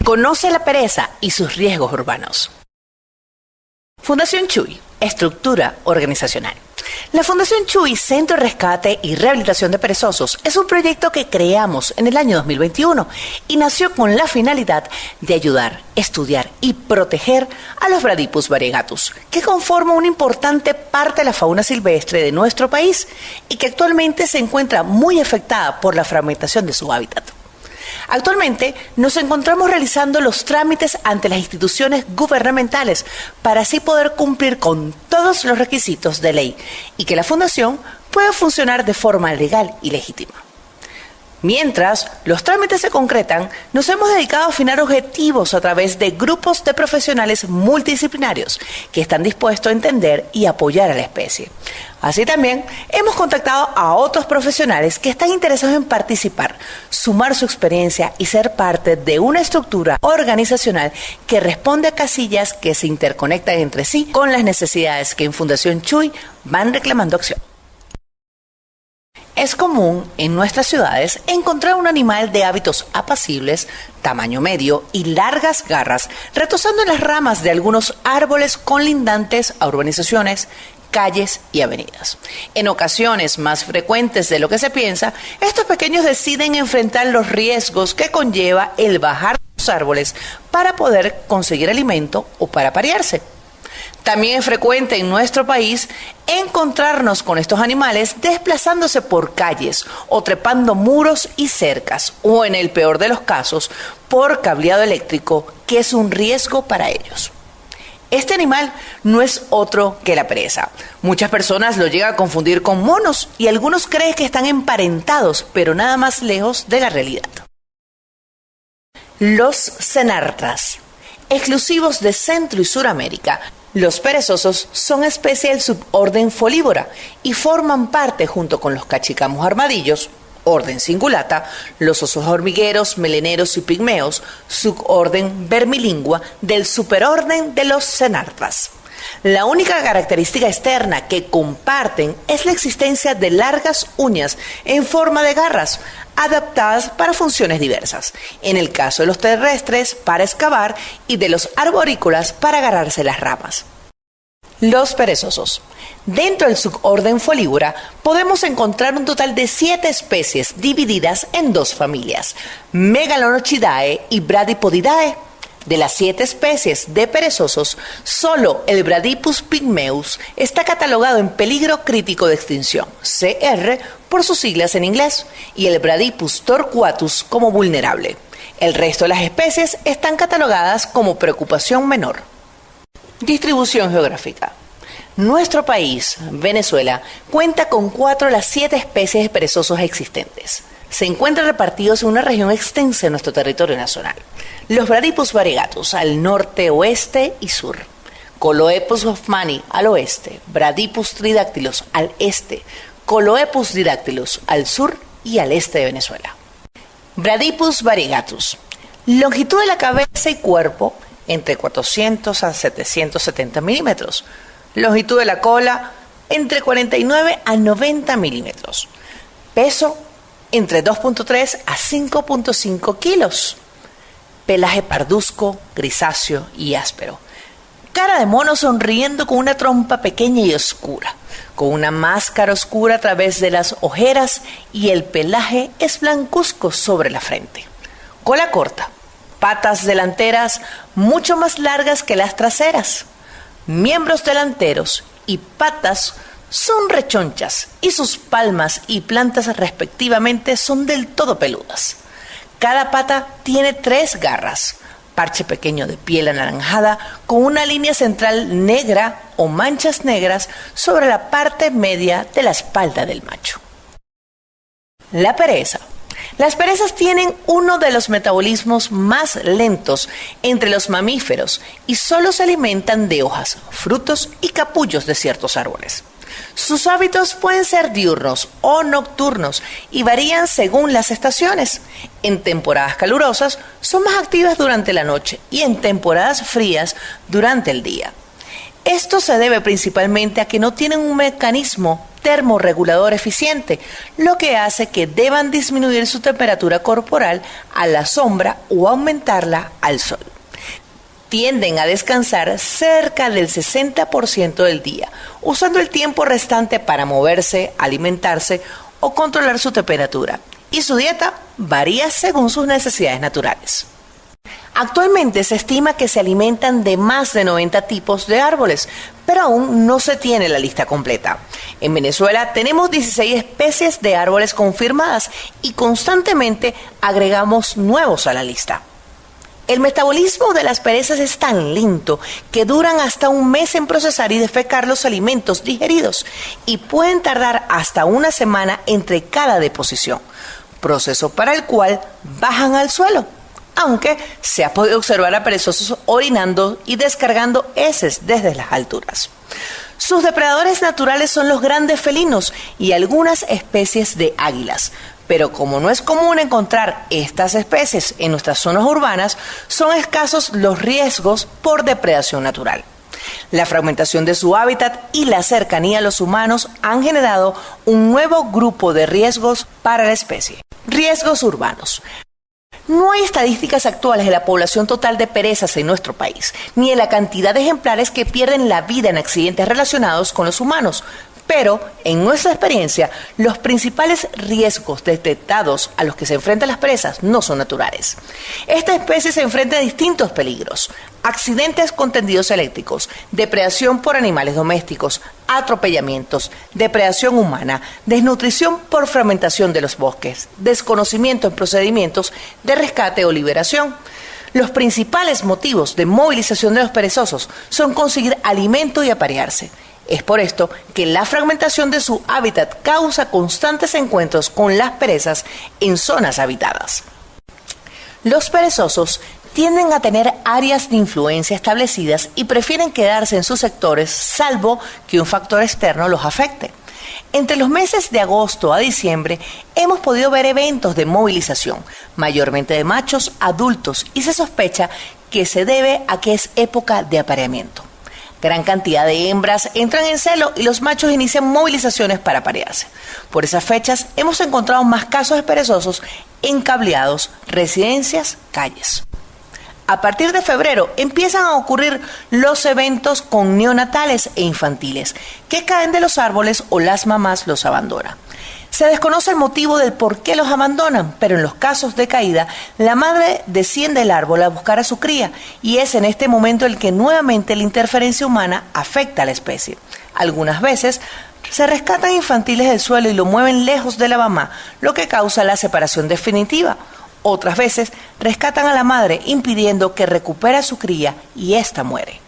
Conoce la pereza y sus riesgos urbanos. Fundación Chuy, estructura organizacional. La Fundación Chuy, Centro de Rescate y Rehabilitación de Perezosos, es un proyecto que creamos en el año 2021 y nació con la finalidad de ayudar, estudiar y proteger a los Bradypus variegatus, que conforman una importante parte de la fauna silvestre de nuestro país y que actualmente se encuentra muy afectada por la fragmentación de su hábitat. Actualmente nos encontramos realizando los trámites ante las instituciones gubernamentales para así poder cumplir con todos los requisitos de ley y que la Fundación pueda funcionar de forma legal y legítima. Mientras los trámites se concretan, nos hemos dedicado a afinar objetivos a través de grupos de profesionales multidisciplinarios que están dispuestos a entender y apoyar a la especie. Así también hemos contactado a otros profesionales que están interesados en participar, sumar su experiencia y ser parte de una estructura organizacional que responde a casillas que se interconectan entre sí con las necesidades que en Fundación Chuy van reclamando acción. Es común en nuestras ciudades encontrar un animal de hábitos apacibles, tamaño medio y largas garras, retosando en las ramas de algunos árboles colindantes a urbanizaciones, calles y avenidas. En ocasiones más frecuentes de lo que se piensa, estos pequeños deciden enfrentar los riesgos que conlleva el bajar los árboles para poder conseguir alimento o para aparearse. También es frecuente en nuestro país encontrarnos con estos animales desplazándose por calles o trepando muros y cercas, o en el peor de los casos, por cableado eléctrico, que es un riesgo para ellos. Este animal no es otro que la pereza. Muchas personas lo llegan a confundir con monos y algunos creen que están emparentados, pero nada más lejos de la realidad. Los cenartras, exclusivos de Centro y Suramérica. Los perezosos son especie del suborden Folívora y forman parte, junto con los cachicamus armadillos, orden Cingulata, los osos hormigueros, meleneros y pigmeos, suborden Vermilingua, del superorden de los cenartras. La única característica externa que comparten es la existencia de largas uñas en forma de garras, adaptadas para funciones diversas. En el caso de los terrestres, para excavar, y de los arborícolas, para agarrarse las ramas. Los perezosos. Dentro del suborden Folívora podemos encontrar un total de 7 especies divididas en 2 familias, Megalonochidae y Bradypodidae. De las 7 especies de perezosos, solo el Bradypus pygmeus está catalogado en peligro crítico de extinción, CR por sus siglas en inglés, y el Bradypus torquatus como vulnerable. El resto de las especies están catalogadas como preocupación menor. Distribución geográfica. Nuestro país, Venezuela, cuenta con 4 de las 7 especies de perezosos existentes. Se encuentran repartidos en una región extensa de nuestro territorio nacional. Los Bradypus variegatus al norte, oeste y sur. Coloepus hoffmanni al oeste. Bradypus tridactylus al este. Coloepus didactylus al sur y al este de Venezuela. Bradypus variegatus. Longitud de la cabeza y cuerpo entre 400 a 770 milímetros. Longitud de la cola entre 49 a 90 milímetros. Peso entre 2.3 a 5.5 kilos. Pelaje parduzco, grisáceo y áspero. Cara de mono sonriendo con una trompa pequeña y oscura, con una máscara oscura a través de las ojeras, y el pelaje es blancuzco sobre la frente. Cola corta, patas delanteras mucho más largas que las traseras. Miembros delanteros y patas son rechonchas y sus palmas y plantas respectivamente son del todo peludas. Cada pata tiene 3 garras, parche pequeño de piel anaranjada con una línea central negra o manchas negras sobre la parte media de la espalda del macho. La pereza. Las perezas tienen uno de los metabolismos más lentos entre los mamíferos y solo se alimentan de hojas, frutos y capullos de ciertos árboles. Sus hábitos pueden ser diurnos o nocturnos y varían según las estaciones. En temporadas calurosas son más activas durante la noche y en temporadas frías durante el día. Esto se debe principalmente a que no tienen un mecanismo termorregulador eficiente, lo que hace que deban disminuir su temperatura corporal a la sombra o aumentarla al sol. Tienden a descansar cerca del 60% del día, usando el tiempo restante para moverse, alimentarse o controlar su temperatura, y su dieta varía según sus necesidades naturales. Actualmente se estima que se alimentan de más de 90 tipos de árboles, pero aún no se tiene la lista completa. En Venezuela tenemos 16 especies de árboles confirmadas y constantemente agregamos nuevos a la lista. El metabolismo de las perezas es tan lento que duran hasta un mes en procesar y defecar los alimentos digeridos y pueden tardar hasta una semana entre cada deposición, proceso para el cual bajan al suelo, aunque se ha podido observar a perezosos orinando y descargando heces desde las alturas. Sus depredadores naturales son los grandes felinos y algunas especies de águilas, pero como no es común encontrar estas especies en nuestras zonas urbanas, son escasos los riesgos por depredación natural. La fragmentación de su hábitat y la cercanía a los humanos han generado un nuevo grupo de riesgos para la especie. Riesgos urbanos. No hay estadísticas actuales de la población total de perezas en nuestro país, ni de la cantidad de ejemplares que pierden la vida en accidentes relacionados con los humanos. Pero, en nuestra experiencia, los principales riesgos detectados a los que se enfrentan las presas no son naturales. Esta especie se enfrenta a distintos peligros: accidentes con tendidos eléctricos, depredación por animales domésticos, atropellamientos, depredación humana, desnutrición por fragmentación de los bosques, desconocimiento en procedimientos de rescate o liberación. Los principales motivos de movilización de los perezosos son conseguir alimento y aparearse. Es por esto que la fragmentación de su hábitat causa constantes encuentros con las perezas en zonas habitadas. Los perezosos tienden a tener áreas de influencia establecidas y prefieren quedarse en sus sectores salvo que un factor externo los afecte. Entre los meses de agosto a diciembre hemos podido ver eventos de movilización, mayormente de machos adultos, y se sospecha que se debe a que es época de apareamiento. Gran cantidad de hembras entran en celo y los machos inician movilizaciones para aparearse. Por esas fechas hemos encontrado más casos de perezosos en cableados, residencias, calles. A partir de febrero empiezan a ocurrir los eventos con neonatales e infantiles que caen de los árboles o las mamás los abandonan. Se desconoce el motivo del por qué los abandonan, pero en los casos de caída, la madre desciende del árbol a buscar a su cría y es en este momento el que nuevamente la interferencia humana afecta a la especie. Algunas veces se rescatan infantiles del suelo y lo mueven lejos de la mamá, lo que causa la separación definitiva. Otras veces rescatan a la madre impidiendo que recupere a su cría y ésta muere.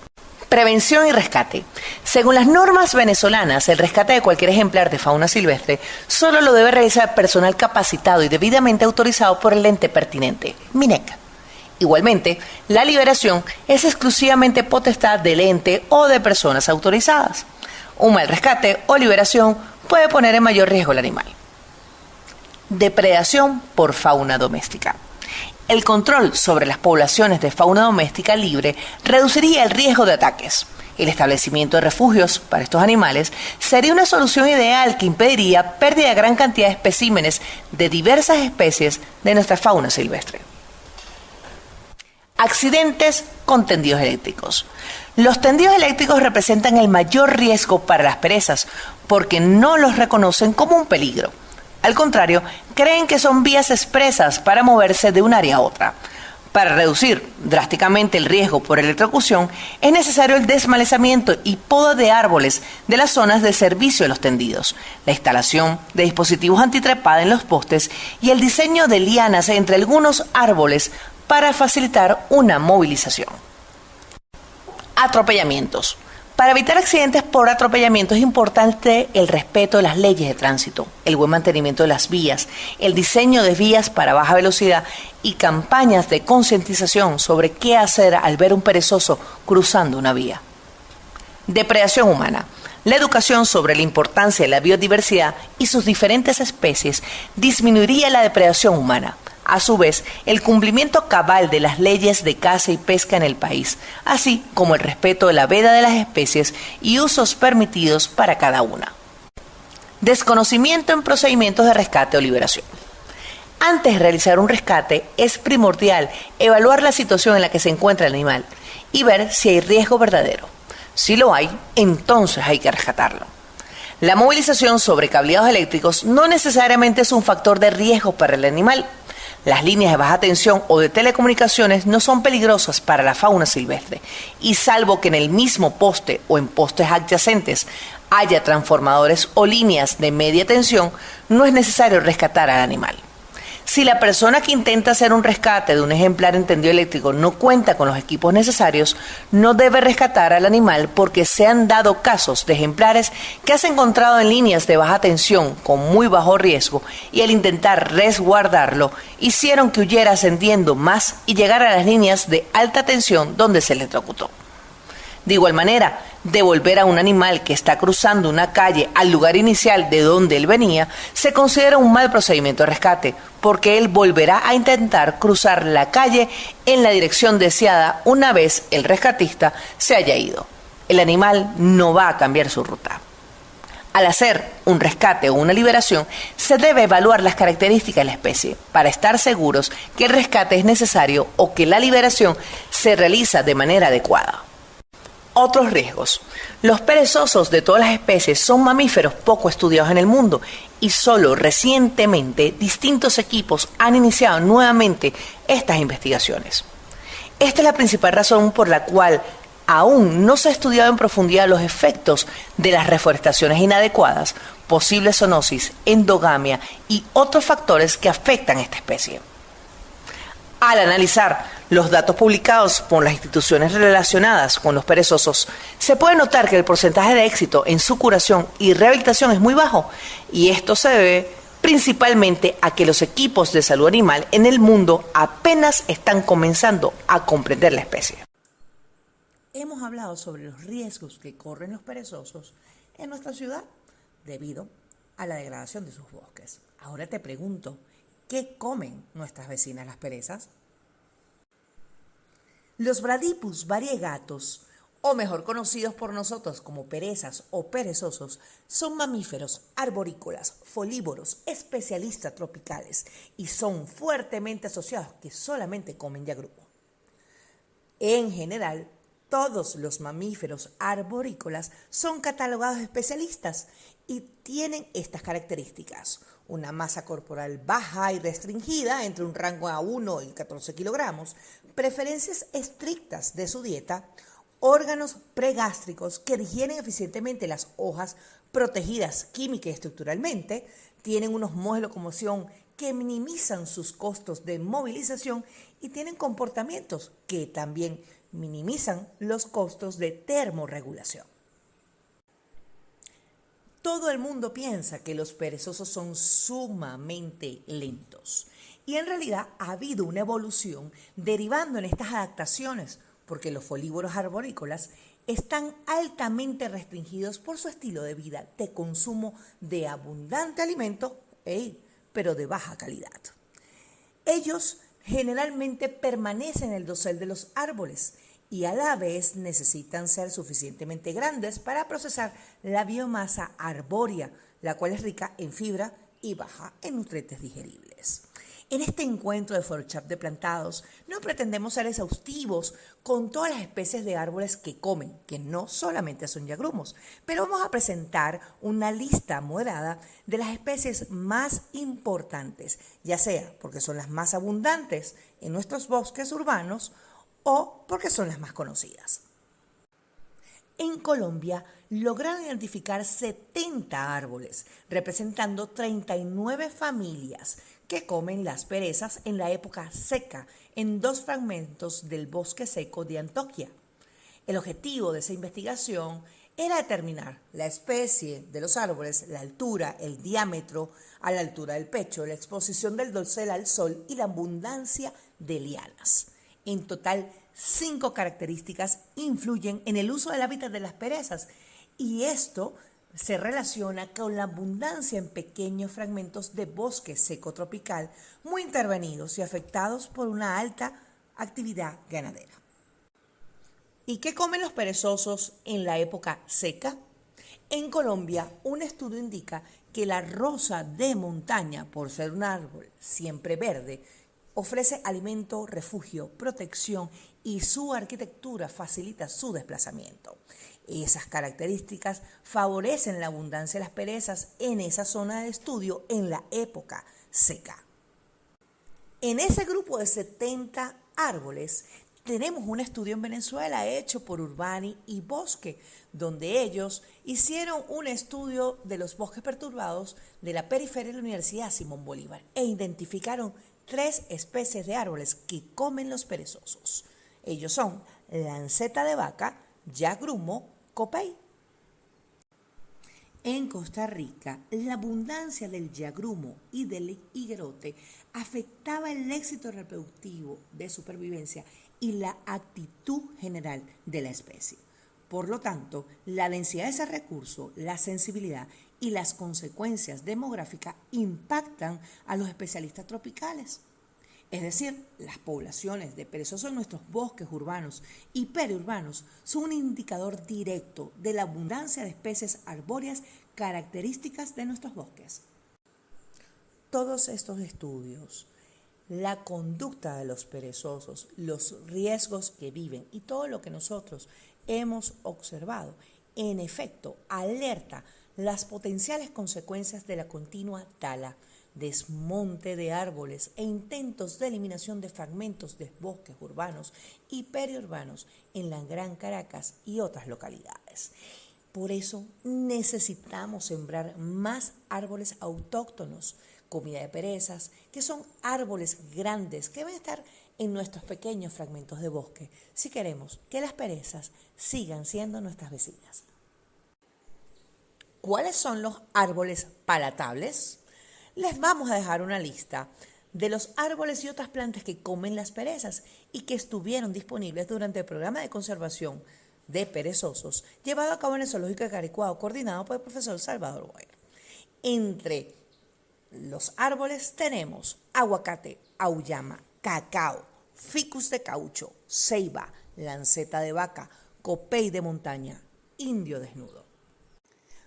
Prevención y rescate. Según las normas venezolanas, el rescate de cualquier ejemplar de fauna silvestre solo lo debe realizar personal capacitado y debidamente autorizado por el ente pertinente, MINEC. Igualmente, la liberación es exclusivamente potestad del ente o de personas autorizadas. Un mal rescate o liberación puede poner en mayor riesgo al animal. Depredación por fauna doméstica. El control sobre las poblaciones de fauna doméstica libre reduciría el riesgo de ataques. El establecimiento de refugios para estos animales sería una solución ideal que impediría pérdida de gran cantidad de especímenes de diversas especies de nuestra fauna silvestre. Accidentes con tendidos eléctricos. Los tendidos eléctricos representan el mayor riesgo para las presas porque no los reconocen como un peligro. Al contrario, creen que son vías expresas para moverse de un área a otra. Para reducir drásticamente el riesgo por electrocución, es necesario el desmalezamiento y poda de árboles de las zonas de servicio de los tendidos, la instalación de dispositivos antitrepada en los postes y el diseño de lianas entre algunos árboles para facilitar una movilización. Atropellamientos. Para evitar accidentes por atropellamiento es importante el respeto de las leyes de tránsito, el buen mantenimiento de las vías, el diseño de vías para baja velocidad y campañas de concientización sobre qué hacer al ver un perezoso cruzando una vía. Depredación humana. La educación sobre la importancia de la biodiversidad y sus diferentes especies disminuiría la depredación humana. A su vez, el cumplimiento cabal de las leyes de caza y pesca en el país, así como el respeto de la veda de las especies y usos permitidos para cada una. Desconocimiento en procedimientos de rescate o liberación. Antes de realizar un rescate, es primordial evaluar la situación en la que se encuentra el animal y ver si hay riesgo verdadero. Si lo hay, entonces hay que rescatarlo. La movilización sobre cableados eléctricos no necesariamente es un factor de riesgo para el animal. Las líneas de baja tensión o de telecomunicaciones no son peligrosas para la fauna silvestre y salvo que en el mismo poste o en postes adyacentes haya transformadores o líneas de media tensión, no es necesario rescatar al animal. Si la persona que intenta hacer un rescate de un ejemplar en tendido eléctrico no cuenta con los equipos necesarios, no debe rescatar al animal porque se han dado casos de ejemplares que has encontrado en líneas de baja tensión con muy bajo riesgo y al intentar resguardarlo hicieron que huyera ascendiendo más y llegara a las líneas de alta tensión donde se electrocutó. De igual manera, devolver a un animal que está cruzando una calle al lugar inicial de donde él venía se considera un mal procedimiento de rescate, porque él volverá a intentar cruzar la calle en la dirección deseada una vez el rescatista se haya ido. El animal no va a cambiar su ruta. Al hacer un rescate o una liberación, se debe evaluar las características de la especie para estar seguros que el rescate es necesario o que la liberación se realiza de manera adecuada. Otros riesgos. Los perezosos de todas las especies son mamíferos poco estudiados en el mundo y solo recientemente distintos equipos han iniciado nuevamente estas investigaciones. Esta es la principal razón por la cual aún no se ha estudiado en profundidad los efectos de las reforestaciones inadecuadas, posible zoonosis, endogamia y otros factores que afectan a esta especie. Al analizar los datos publicados por las instituciones relacionadas con los perezosos, se puede notar que el porcentaje de éxito en su curación y rehabilitación es muy bajo, y esto se debe principalmente a que los equipos de salud animal en el mundo apenas están comenzando a comprender la especie. Hemos hablado sobre los riesgos que corren los perezosos en nuestra ciudad debido a la degradación de sus bosques. Ahora te pregunto, ¿qué comen nuestras vecinas las perezas? Los Bradypus variegatos, o mejor conocidos por nosotros como perezas o perezosos, son mamíferos arborícolas, folívoros, especialistas tropicales y son fuertemente asociados que solamente comen yagrumo. En general, todos los mamíferos arborícolas son catalogados especialistas y tienen estas características: una masa corporal baja y restringida entre un rango de 1 y 14 kilogramos, preferencias estrictas de su dieta, órganos pregástricos que digieren eficientemente las hojas protegidas química y estructuralmente, tienen unos modos de locomoción que minimizan sus costos de movilización y tienen comportamientos que también minimizan los costos de termorregulación. Todo el mundo piensa que los perezosos son sumamente lentos y en realidad ha habido una evolución derivando en estas adaptaciones porque los folívoros arborícolas están altamente restringidos por su estilo de vida de consumo de abundante alimento, pero de baja calidad. Ellos generalmente permanecen en el dosel de los árboles y a la vez necesitan ser suficientemente grandes para procesar la biomasa arbórea, la cual es rica en fibra y baja en nutrientes digeribles. En este encuentro de Photoshop de plantados no pretendemos ser exhaustivos con todas las especies de árboles que comen, que no solamente son yagrumos, pero vamos a presentar una lista moderada de las especies más importantes, ya sea porque son las más abundantes en nuestros bosques urbanos o porque son las más conocidas. En Colombia lograron identificar 70 árboles, representando 39 familias que comen las perezas en la época seca en 2 fragmentos del bosque seco de Antioquia. El objetivo de esa investigación era determinar la especie de los árboles, la altura, el diámetro a la altura del pecho, la exposición del dosel al sol y la abundancia de lianas. En total, 5 características influyen en el uso del hábitat de las perezas y esto se relaciona con la abundancia en pequeños fragmentos de bosque seco tropical muy intervenidos y afectados por una alta actividad ganadera. ¿Y qué comen los perezosos en la época seca? En Colombia, un estudio indica que la rosa de montaña, por ser un árbol siempre verde, ofrece alimento, refugio, protección y su arquitectura facilita su desplazamiento. Esas características favorecen la abundancia de las perezas en esa zona de estudio en la época seca. En ese grupo de 70 árboles tenemos un estudio en Venezuela hecho por Urbani y Bosque, donde ellos hicieron un estudio de los bosques perturbados de la periferia de la Universidad Simón Bolívar e identificaron 3 especies de árboles que comen los perezosos. Ellos son lanceta de vaca, yagrumo, copey. En Costa Rica, la abundancia del yagrumo y del higuerote afectaba el éxito reproductivo de supervivencia y la actitud general de la especie. Por lo tanto, la densidad de ese recurso, la sensibilidad y las consecuencias demográficas impactan a los especialistas tropicales. Es decir, las poblaciones de perezosos en nuestros bosques urbanos y periurbanos son un indicador directo de la abundancia de especies arbóreas características de nuestros bosques. Todos estos estudios, la conducta de los perezosos, los riesgos que viven y todo lo que nosotros hemos observado, en efecto, alerta las potenciales consecuencias de la continua tala, desmonte de árboles e intentos de eliminación de fragmentos de bosques urbanos y periurbanos en la Gran Caracas y otras localidades. Por eso necesitamos sembrar más árboles autóctonos, comida de perezas, que son árboles grandes que deben estar en nuestros pequeños fragmentos de bosque si queremos que las perezas sigan siendo nuestras vecinas. ¿Cuáles son los árboles palatables? Les vamos a dejar una lista de los árboles y otras plantas que comen las perezas y que estuvieron disponibles durante el programa de conservación de perezosos llevado a cabo en el Zoológico de Caricuao, coordinado por el profesor Salvador Boyer. Entre los árboles tenemos aguacate, auyama, cacao, ficus de caucho, ceiba, lanceta de vaca, copey de montaña, indio desnudo.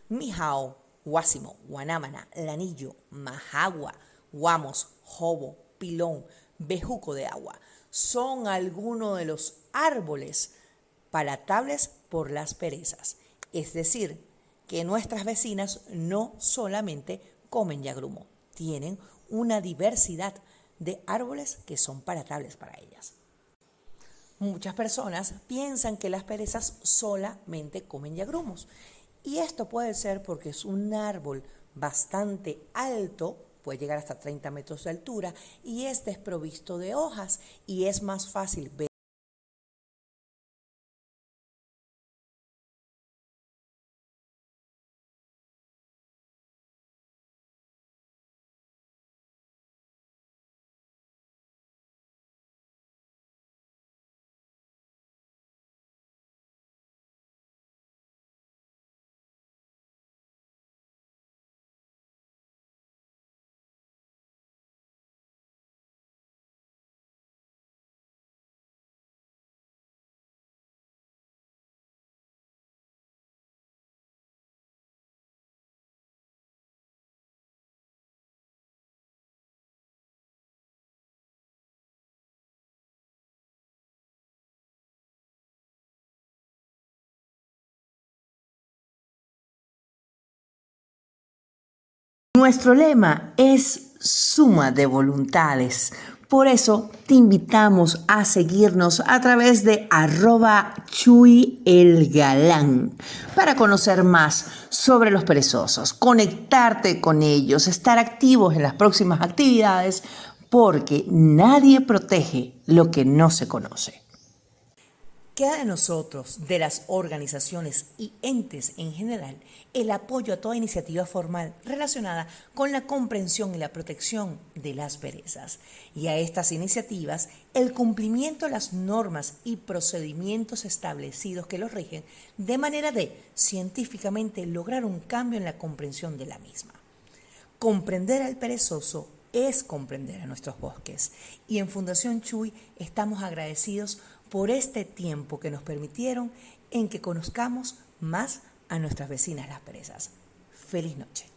Mijao, guásimo, guanábana, lanillo, majagua, guamos, jobo, pilón, bejuco de agua son algunos de los árboles palatables por las perezas. Es decir, que nuestras vecinas no solamente comen yagrumo, tienen una diversidad de árboles que son palatables para ellas. Muchas personas piensan que las perezas solamente comen yagrumos. Y esto puede ser porque es un árbol bastante alto, puede llegar hasta 30 metros de altura, y es desprovisto de hojas y es más fácil ver. Nuestro lema es suma de voluntades. Por eso te invitamos a seguirnos a través de @chuyelgalán para conocer más sobre los perezosos, conectarte con ellos, estar activos en las próximas actividades, porque nadie protege lo que no se conoce. Queda de nosotros, de las organizaciones y entes en general, el apoyo a toda iniciativa formal relacionada con la comprensión y la protección de las perezas. Y a estas iniciativas, el cumplimiento de las normas y procedimientos establecidos que los rigen, de manera de, científicamente, lograr un cambio en la comprensión de la misma. Comprender al perezoso es comprender a nuestros bosques. Y en Fundación Chuy estamos agradecidos por este tiempo que nos permitieron en que conozcamos más a nuestras vecinas las presas. Feliz noche.